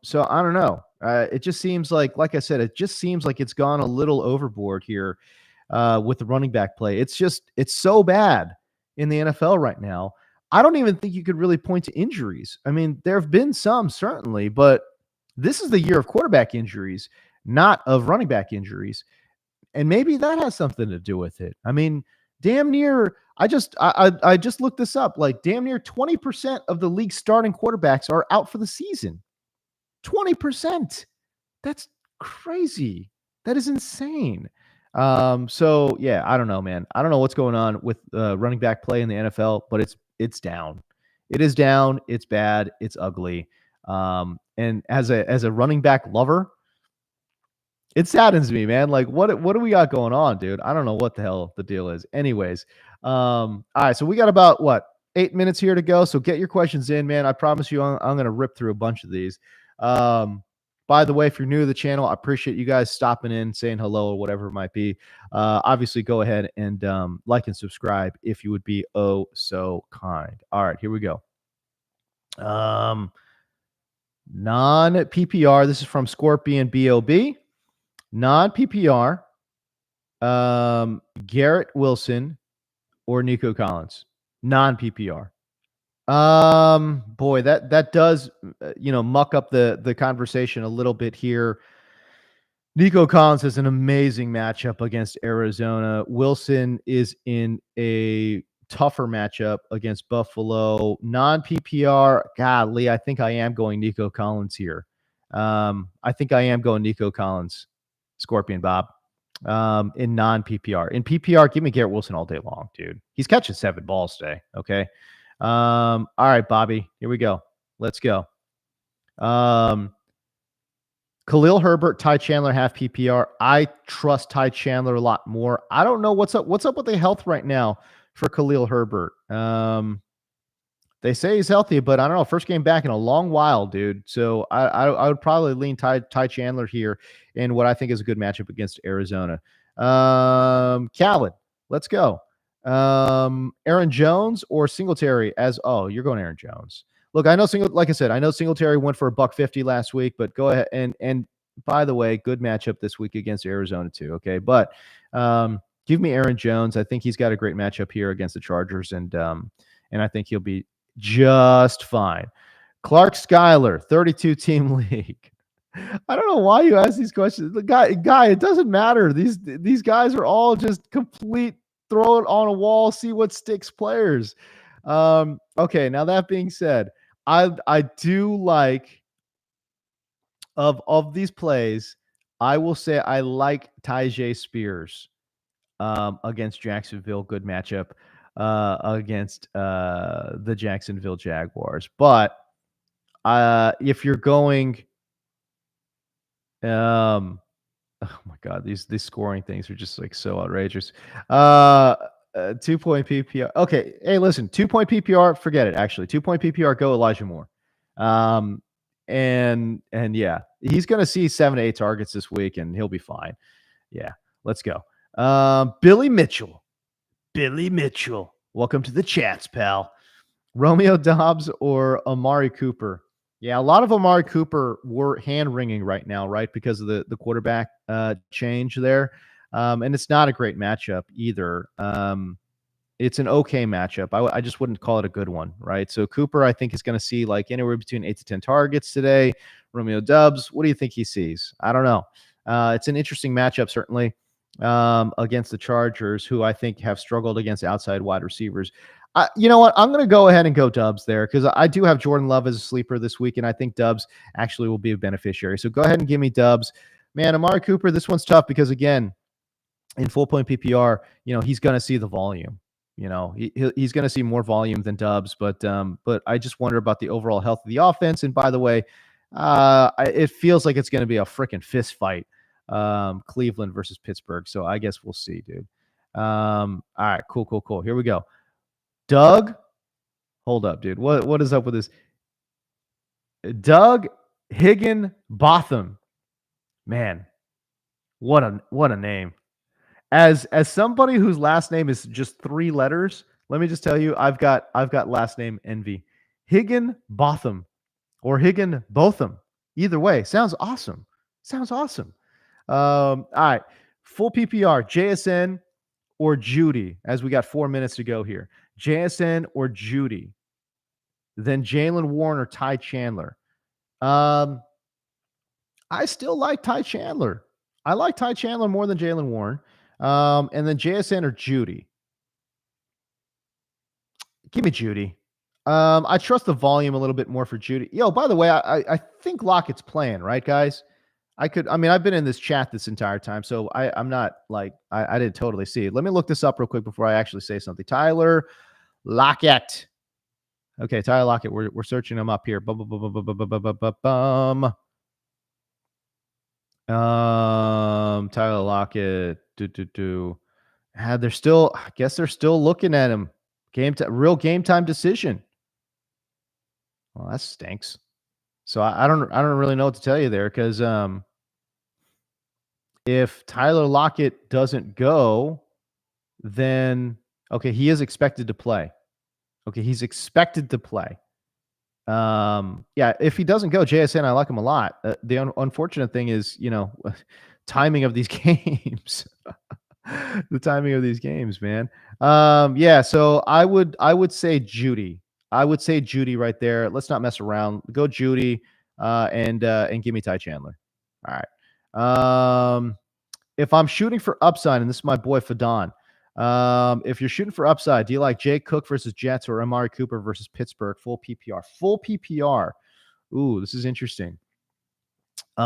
So I don't know. It just seems like I said, it just seems like it's gone a little overboard here with the running back play. It's so bad in the NFL right now. I don't even think you could really point to injuries. I mean, there have been some certainly, but this is the year of quarterback injuries, not of running back injuries. And maybe that has something to do with it. I mean, damn near I just looked this up. Like damn near 20% of the league's starting quarterbacks are out for the season. 20%. That's crazy. That is insane. So yeah, I don't know, man. I don't know what's going on with running back play in the NFL, but it's down. It is down. It's bad. It's ugly. And as a running back lover, it saddens me, man. Like, what do we got going on, dude? I don't know what the hell the deal is. Anyways, all right. So we got about what 8 minutes here to go. So get your questions in, man. I promise you, I'm gonna rip through a bunch of these. Um, by the way, if you're new to the channel, I appreciate you guys stopping in, saying hello, or whatever it might be. Obviously, go ahead and like and subscribe if you would be oh so kind. All right, here we go. Non PPR. This is from Scorpion Bob. Non PPR, Garrett Wilson or Nico Collins. Non PPR. Boy, that does muck up the conversation a little bit here. Nico Collins has an amazing matchup against Arizona. Wilson is in a tougher matchup against Buffalo. Non PPR, golly, I think I am going Nico Collins here. I think I am going Nico Collins. Scorpion Bob, in non PPR. In PPR, give me Garrett Wilson all day long, dude. He's catching 7 balls today. Okay. All right, Bobby, here we go. Let's go. Khalil Herbert, Ty Chandler, half PPR. I trust Ty Chandler a lot more. I don't know what's up. What's up with the health right now for Khalil Herbert? They say he's healthy, but I don't know. First game back in a long while, dude. So I would probably lean Ty Chandler here in what I think is a good matchup against Arizona. Callan, let's go. Aaron Jones or Singletary you're going Aaron Jones. Look, I know like I said, I know Singletary went for $150 last week, but go ahead and by the way, good matchup this week against Arizona too. Okay, but give me Aaron Jones. I think he's got a great matchup here against the Chargers, and I think he'll be just fine. Clark Schuyler, 32-team league. I don't know why you ask these questions. The guy, it doesn't matter. These guys are all just complete throw it on a wall, see what sticks players. Okay, now that being said, I do like of these plays, I will say I like Tyjae Spears against Jacksonville. Good matchup against the Jacksonville Jaguars. But if you're going, oh my God, these scoring things are just like so outrageous. 2-point PPR. Okay, hey, listen, 2-point PPR, forget it. Actually, 2-point PPR, go Elijah Moore. And yeah, he's gonna see 7 to 8 targets this week, and he'll be fine. Yeah, let's go. Billy Mitchell. Welcome to the chats, pal. Romeo Doubs or Amari Cooper? Yeah, a lot of Amari Cooper were hand wringing right now, right? Because of the quarterback change there. And it's not a great matchup either. It's an okay matchup. I just wouldn't call it a good one, right? So Cooper, I think, is going to see like anywhere between 8 to 10 targets today. Romeo Doubs, what do you think he sees? I don't know. It's an interesting matchup, certainly, against the Chargers, who I think have struggled against outside wide receivers. You know what? I'm going to go ahead and go Doubs there because I do have Jordan Love as a sleeper this week, and I think Doubs actually will be a beneficiary. So go ahead and give me Doubs. Man, Amari Cooper, this one's tough because, again, in full point PPR, he's going to see the volume. He's going to see more volume than Dubs, but I just wonder about the overall health of the offense. And by the way, it feels like it's going to be a freaking fist fight, Cleveland versus Pittsburgh. So I guess we'll see, dude. All right, cool. Here we go. Doug, hold up, dude. What is up with this? Doug Higginbotham, man, what a name. As somebody whose last name is just 3 letters, let me just tell you, I've got last name envy. Higginbotham or Higginbotham. Either way, sounds awesome. All right. Full PPR, JSN or Judy, as we got 4 minutes to go here. JSN or Judy. Then Jalen Warren or Ty Chandler. I still like Ty Chandler. I like Ty Chandler more than Jalen Warren. And then JSN or Judy. Give me Judy. I trust the volume a little bit more for Judy. Yo, by the way, I think Lockett's playing, right, guys? I've been in this chat this entire time, so I'm not like, I didn't totally see it. Let me look this up real quick before I actually say something. Tyler Lockett. Okay, Tyler Lockett. We're searching him up here. Tyler Lockett. They're still, I guess they're still looking at him. Real game time decision. Well, that stinks. So I don't really know what to tell you there, because if Tyler Lockett doesn't go, then okay, he is expected to play. Okay, he's expected to play. Yeah, if he doesn't go, JSN, I like him a lot. The unfortunate thing is, timing of these games. The timing of these games, man. Yeah, so I would say Judy. I would say Judy right there. Let's not mess around. Go Judy, and give me Ty Chandler. All right. If I'm shooting for upside, and this is my boy Fadon. If you're shooting for upside, do you like Jay Cook versus Jets or Amari Cooper versus Pittsburgh? Full PPR. Full PPR. Ooh, this is interesting. If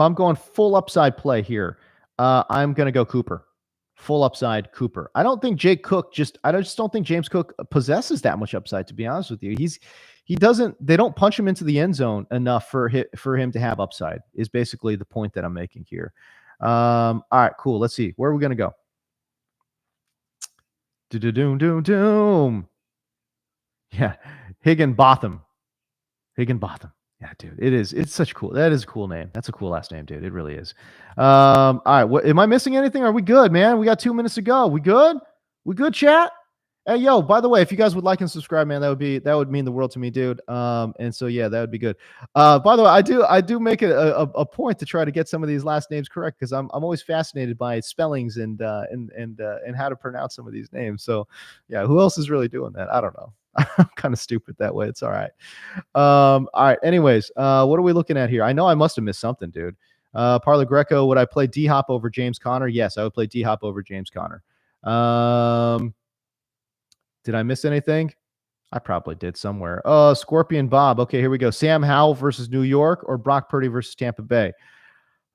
I'm going full upside play here, I'm gonna go Cooper. Full upside Cooper. I don't think Jay Cook I just don't think James Cook possesses that much upside, to be honest with you. They don't punch him into the end zone enough for him to have upside, is basically the point that I'm making here. All right, cool. Let's see. Where are we gonna go? Doom. Yeah. Higginbotham. Yeah, dude, it's such cool. That is a cool name. That's a cool last name, dude. It really is. All right. Am I missing anything? Are we good, man? We got 2 minutes to go. We good? We good, chat? Hey, yo, by the way, if you guys would like and subscribe, man, that would mean the world to me, dude. And so yeah, that would be good. By the way, I do make it a point to try to get some of these last names correct, because I'm always fascinated by spellings and how to pronounce some of these names. So yeah, who else is really doing that? I don't know. I'm kind of stupid that way. It's all right. All right. Anyways, what are we looking at here? I know I must have missed something, dude. Parla Greco, would I play D Hop over James Conner? Yes, I would play D Hop over James Conner. Did I miss anything? I probably did somewhere. Scorpion Bob. Okay, here we go. Sam Howell versus New York or Brock Purdy versus Tampa Bay.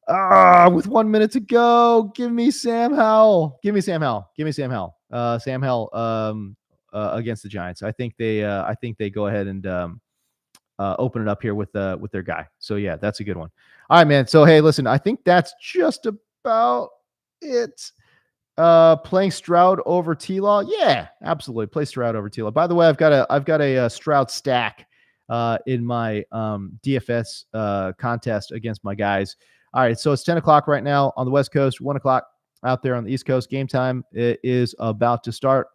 With 1 minute to go, give me Sam Howell. Sam Howell against the Giants. I think they go ahead and open it up here with their guy. So yeah, that's a good one. All right, man. So hey, listen, I think that's just about it. Playing Stroud over T-Law. Yeah, absolutely. Play Stroud over T-Law. By the way, I've got a Stroud stack in my DFS contest against my guys. All right, so it's 10 o'clock right now on the West Coast, 1 o'clock out there on the East Coast. Game time is about to start.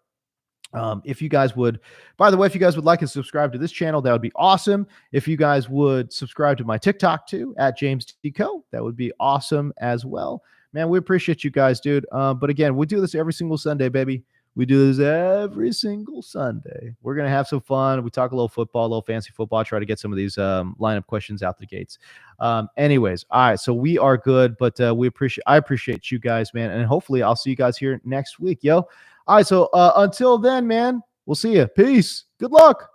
If you guys would, by the way, if you guys would like and subscribe to this channel, that would be awesome. If you guys would subscribe to my TikTok too, at James T. Co., that would be awesome as well. Man, we appreciate you guys, dude. But again, we do this every single Sunday, baby. We do this every single Sunday. We're going to have some fun. We talk a little football, a little fancy football, try to get some of these lineup questions out the gates. Anyways, all right, so we are good, but I appreciate you guys, man. And hopefully I'll see you guys here next week, yo. All right, so until then, man, we'll see you. Peace. Good luck.